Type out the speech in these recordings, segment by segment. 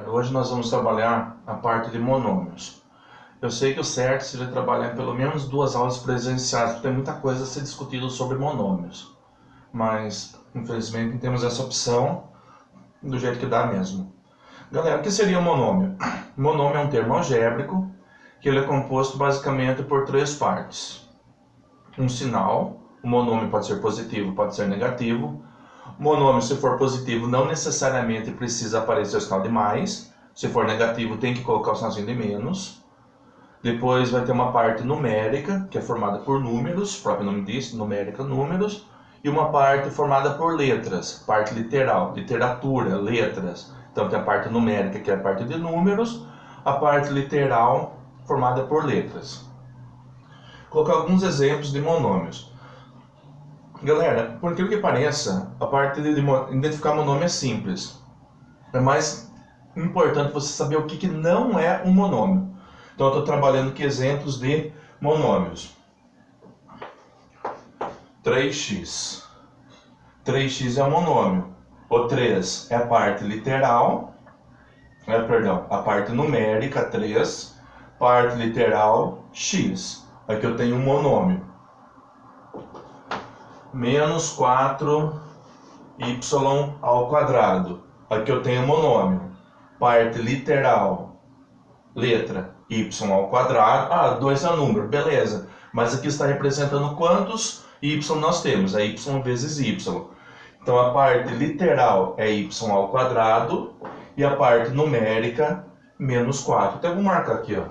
hoje nós vamos trabalhar a parte de monômios. Eu sei que o certo seria trabalhar pelo menos 2 aulas presenciais, porque tem muita coisa a ser discutida sobre monômios. Mas, infelizmente, não temos essa opção do jeito que dá mesmo. Galera, o que seria um monômio? Monômio é um termo algébrico que ele é composto basicamente por 3 partes. Um sinal, o monômio pode ser positivo, pode ser negativo. Monômio, se for positivo, não necessariamente precisa aparecer o sinal de mais. Se for negativo, tem que colocar o sinalzinho de menos. Depois vai ter uma parte numérica, que é formada por números, o próprio nome diz, numérica, números. E uma parte formada por letras, parte literal, literatura, letras. Então tem a parte numérica, que é a parte de números, a parte literal, formada por letras. Vou colocar alguns exemplos de monômios. Galera, por incrível que pareça, a parte de identificar monômio é simples. É mais importante você saber o que não é um monômio. Então eu estou trabalhando aqui exemplos de monômios. 3x. 3x é um monômio. O 3 é a parte literal, a parte numérica, 3, parte literal, x. Aqui eu tenho um monômio. Menos 4y ao quadrado. Aqui eu tenho um monômio. Parte literal, letra, y ao quadrado. 2 é o número, beleza. Mas aqui está representando quantos y nós temos? É y vezes y. Então a parte literal é y ao quadrado e a parte numérica, menos 4. Então eu vou marcar aqui, ó.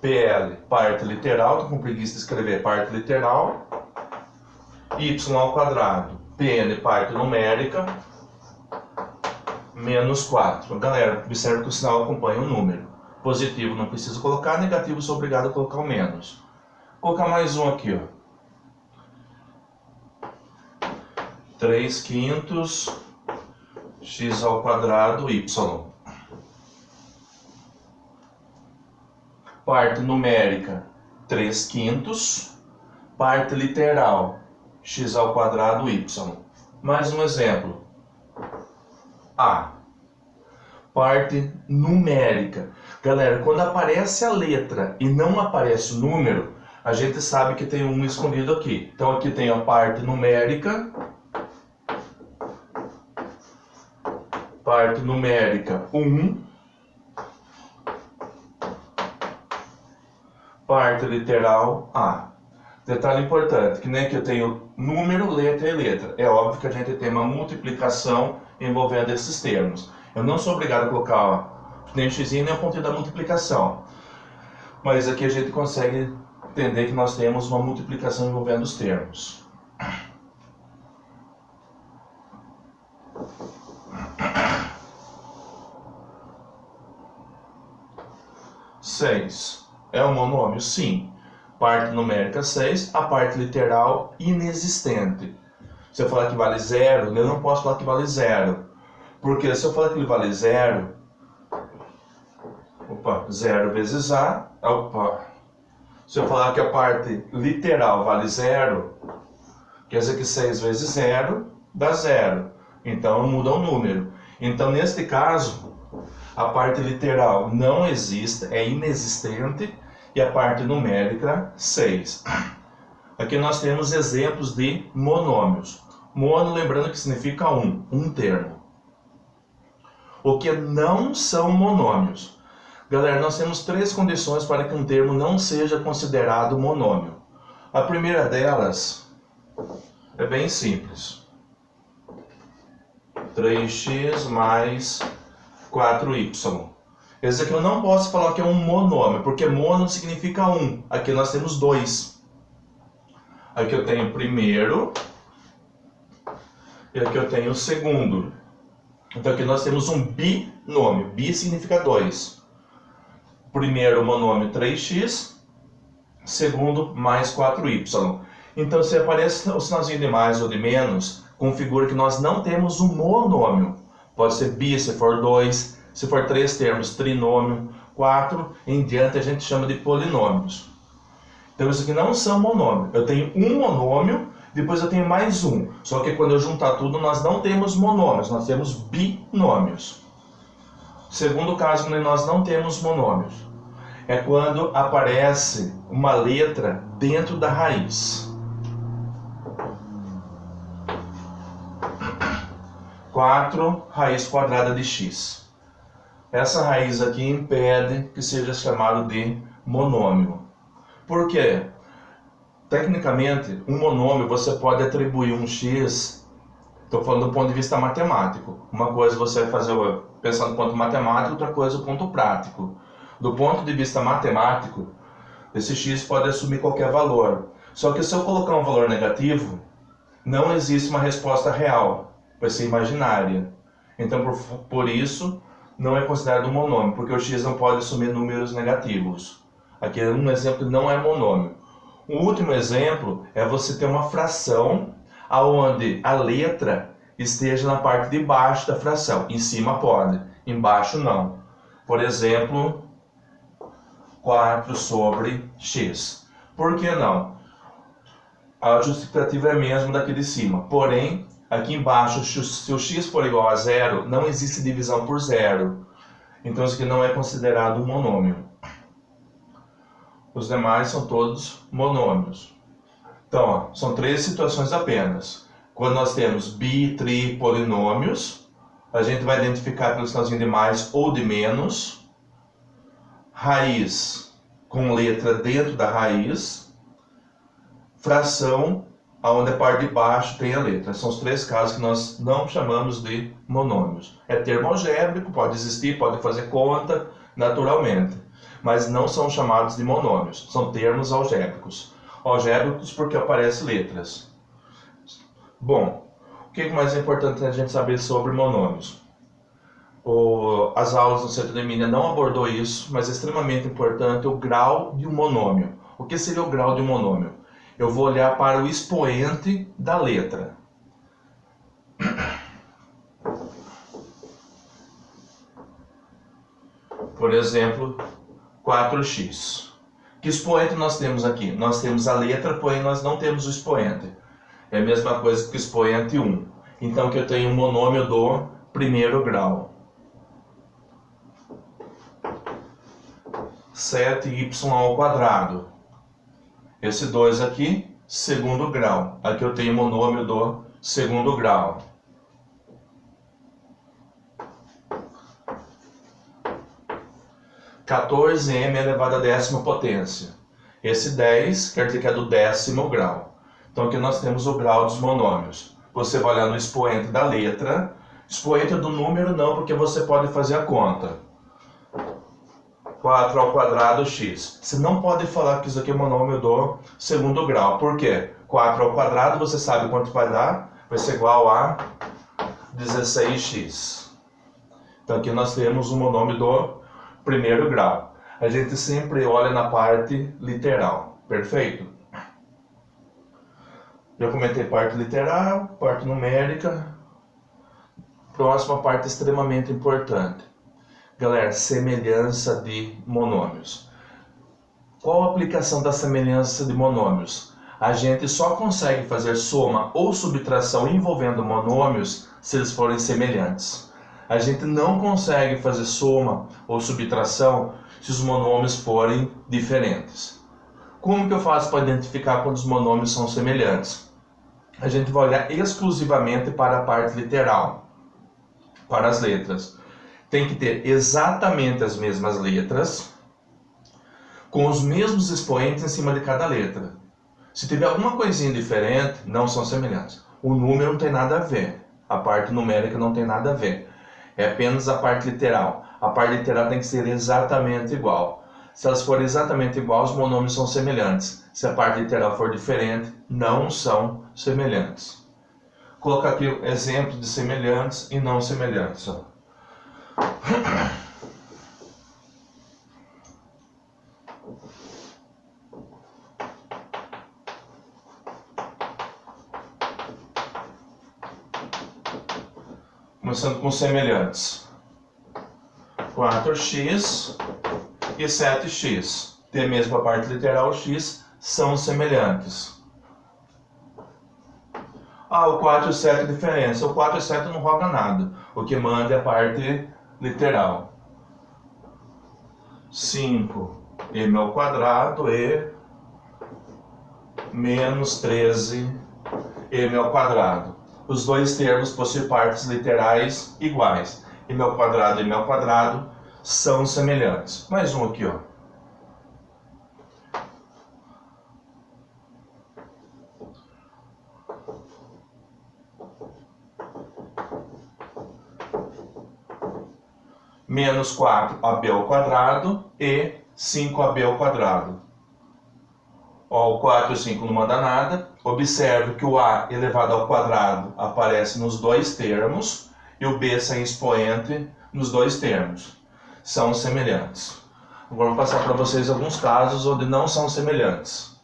PL, parte literal, estou com preguiça de escrever parte literal, y ao quadrado, PN, parte numérica, menos 4. Galera, observe que o sinal acompanha o número. Positivo não preciso colocar, negativo sou obrigado a colocar o menos. Vou colocar mais um aqui, ó. 3/5 x ao quadrado y. Parte numérica 3/5, parte literal x ao quadrado y. Mais um exemplo. A. Parte numérica. Galera, quando aparece a letra e não aparece o número, a gente sabe que tem um escondido aqui. Então aqui tem a parte numérica. Parte numérica 1. Parte literal A. Detalhe importante, que nem aqui eu tenho número, letra e letra. É óbvio que a gente tem uma multiplicação envolvendo esses termos. Eu não sou obrigado a colocar nem o x nem o pontinho da multiplicação. Mas aqui a gente consegue entender que nós temos uma multiplicação envolvendo os termos. Seis. É um monômio? Sim. Parte numérica 6, a parte literal inexistente. Se eu falar que vale 0, eu não posso falar que vale 0. Porque se eu falar que ele vale 0, 0 vezes A, se eu falar que a parte literal vale 0, quer dizer que 6 vezes 0 dá 0. Então muda o número. Então neste caso, a parte literal não existe, é inexistente, e a parte numérica 6. Aqui nós temos exemplos de monômios. Mono, lembrando que significa um termo. O que não são monômios? Galera, nós temos 3 condições para que um termo não seja considerado monômio. A primeira delas é bem simples. 3x mais 4y. Esse aqui eu não posso falar que é um monômio, porque mono significa 1. Aqui nós temos 2. Aqui eu tenho o primeiro e aqui eu tenho o segundo. Então aqui nós temos um binômio. Bi significa 2. Primeiro monômio 3x, segundo mais 4y. Então se aparece o sinalzinho de mais ou de menos, configura que nós não temos um monômio. Pode ser bi se for 2. Se for 3 termos, trinômio, 4, em diante a gente chama de polinômios. Então isso aqui não são monômios. Eu tenho um monômio, depois eu tenho mais um. Só que quando eu juntar tudo, nós não temos monômios, nós temos binômios. Segundo caso, quando nós não temos monômios, é quando aparece uma letra dentro da raiz. 4 raiz quadrada de x. Essa raiz aqui impede que seja chamado de monômio. Por quê? Tecnicamente, um monômio você pode atribuir um x, estou falando do ponto de vista matemático. Uma coisa você vai fazer pensando no ponto matemático, outra coisa o ponto prático. Do ponto de vista matemático, esse x pode assumir qualquer valor. Só que se eu colocar um valor negativo, não existe uma resposta real. Vai ser imaginária. Então, por isso, não é considerado um monômio, porque o x não pode assumir números negativos. Aqui é um exemplo que não é monômio. O último exemplo é você ter uma fração onde a letra esteja na parte de baixo da fração. Em cima pode, embaixo não. Por exemplo, 4 sobre x. Por que não? A justificativa é a mesma daqui de cima, porém, aqui embaixo, se o x for igual a zero, não existe divisão por zero. Então isso aqui não é considerado um monômio. Os demais são todos monômios. Então, ó, são 3 situações apenas. Quando nós temos bi, tri, polinômios, a gente vai identificar pelo sinalzinho de mais ou de menos. Raiz com letra dentro da raiz. Fração, onde a parte de baixo tem a letra. São os 3 casos que nós não chamamos de monômios. É termo algébrico, pode existir, pode fazer conta, naturalmente. Mas não são chamados de monômios, são termos algébricos. Algébricos porque aparecem letras. Bom, o que mais é importante a gente saber sobre monômios? As aulas do Centro de Emília não abordou isso, mas é extremamente importante o grau de um monômio. O que seria o grau de um monômio? Eu vou olhar para o expoente da letra. Por exemplo, 4x. Que expoente nós temos aqui? Nós temos a letra, porém nós não temos o expoente. É a mesma coisa que o expoente 1. Então que eu tenho um monômio do primeiro grau. 7y ao quadrado. Esse 2 aqui, segundo grau. Aqui eu tenho o monômio do segundo grau. (14m elevado à 10ª potência). Esse 10 quer dizer que é do 10º grau. Então aqui nós temos o grau dos monômios. Você vai olhar no expoente da letra. Expoente do número não, porque você pode fazer a conta. 4 ao quadrado x. Você não pode falar que isso aqui é monômio do segundo grau. Por quê? 4 ao quadrado, você sabe quanto vai dar? Vai ser igual a 16x. Então aqui nós temos o monômio do primeiro grau. A gente sempre olha na parte literal. Perfeito? Já comentei parte literal, parte numérica. Próxima parte extremamente importante. Galera, semelhança de monômios. Qual a aplicação da semelhança de monômios? A gente só consegue fazer soma ou subtração envolvendo monômios se eles forem semelhantes. A gente não consegue fazer soma ou subtração se os monômios forem diferentes. Como que eu faço para identificar quando os monômios são semelhantes? A gente vai olhar exclusivamente para a parte literal, para as letras. Tem que ter exatamente as mesmas letras, com os mesmos expoentes em cima de cada letra. Se tiver alguma coisinha diferente, não são semelhantes. O número não tem nada a ver, a parte numérica não tem nada a ver. É apenas a parte literal. A parte literal tem que ser exatamente igual. Se elas forem exatamente igual, os monômios são semelhantes. Se a parte literal for diferente, não são semelhantes. Vou colocar aqui exemplos de semelhantes e não semelhantes. Começando com semelhantes. 4x e 7x. Tem a mesma parte literal, x, são semelhantes. O 4 e o 7 é diferença. O 4 e o 7 não roga nada. O que manda é a parte literal. 5m ao quadrado e menos 13m ao quadrado. Os dois termos possuem partes literais iguais. M ao quadrado e M ao quadrado são semelhantes. Mais um aqui, ó. Menos 4ab ao quadrado e 5ab ao quadrado. Ó, o 4 e o 5 não manda nada. Observe que o a elevado ao quadrado aparece nos dois termos e o b sem expoente nos dois termos. São semelhantes. Agora vou passar para vocês alguns casos onde não são semelhantes.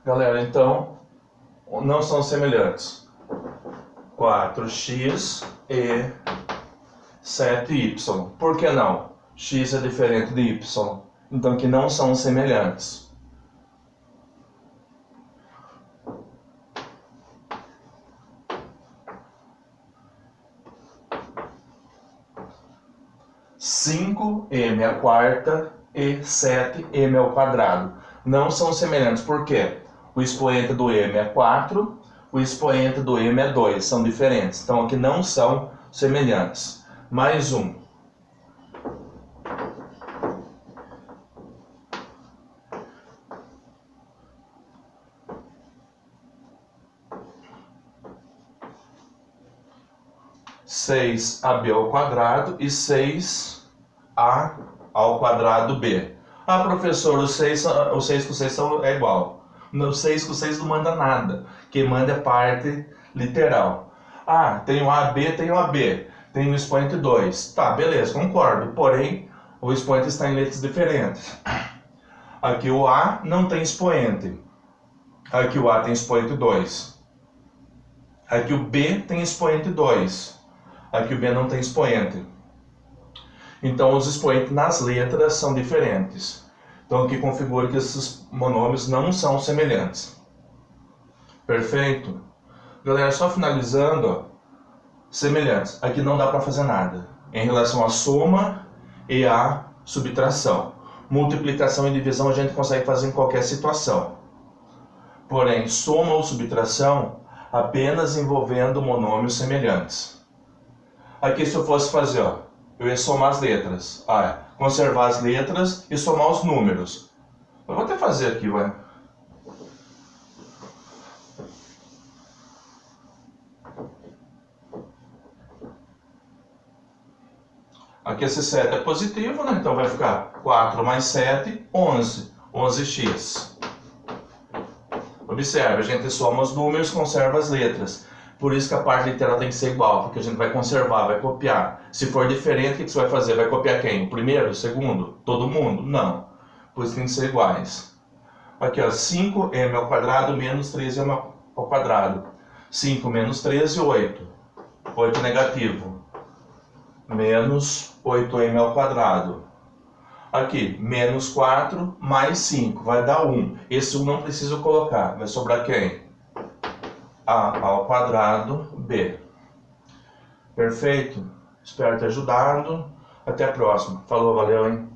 Galera, então, não são semelhantes. 4x e 7y. Por que não? X é diferente de y. Então, que não são semelhantes. Cinco m à quarta e 7m ao quadrado. Não são semelhantes. Por quê? O expoente do m é 4, o expoente do m é 2. São diferentes. Então, aqui não são semelhantes. Mais um. Seis ab ao quadrado e 6a ao quadrado b. Ah, professor, o 6 com o 6 é igual. O 6 com o 6 não manda nada. Quem manda é parte literal. Ah, tem o AB, tem o AB. Tem o expoente 2. Tá, beleza, concordo. Porém, o expoente está em letras diferentes. Aqui o A não tem expoente. Aqui o A tem expoente 2. Aqui o B tem expoente 2. Aqui o B não tem expoente. Então, os expoentes nas letras são diferentes. Então, aqui configura que esses monômios não são semelhantes. Perfeito? Galera, só finalizando, ó, semelhantes. Aqui não dá para fazer nada. Em relação à soma e à subtração. Multiplicação e divisão a gente consegue fazer em qualquer situação. Porém, soma ou subtração apenas envolvendo monômios semelhantes. Aqui, se eu fosse fazer, ó, eu ia somar as letras. Conservar as letras e somar os números. Eu vou até fazer aqui, vai. Aqui esse 7 é positivo, né? Então vai ficar 4 mais 7, 11. 11x. Observe, a gente soma os números e conserva as letras. Por isso que a parte literal tem que ser igual, porque a gente vai conservar, vai copiar. Se for diferente, o que você vai fazer? Vai copiar quem? O primeiro? O segundo? Todo mundo? Não. Por isso tem que ser iguais. Aqui, ó, 5m ao quadrado menos 13m ao quadrado. 5 menos 13, 8. 8 negativo. Menos 8m ao quadrado. Aqui, menos 4 mais 5. Vai dar 1. Esse 1 não preciso colocar. Vai sobrar quem? A ao quadrado b. Perfeito? Espero ter ajudado. Até a próxima. Falou, valeu, hein?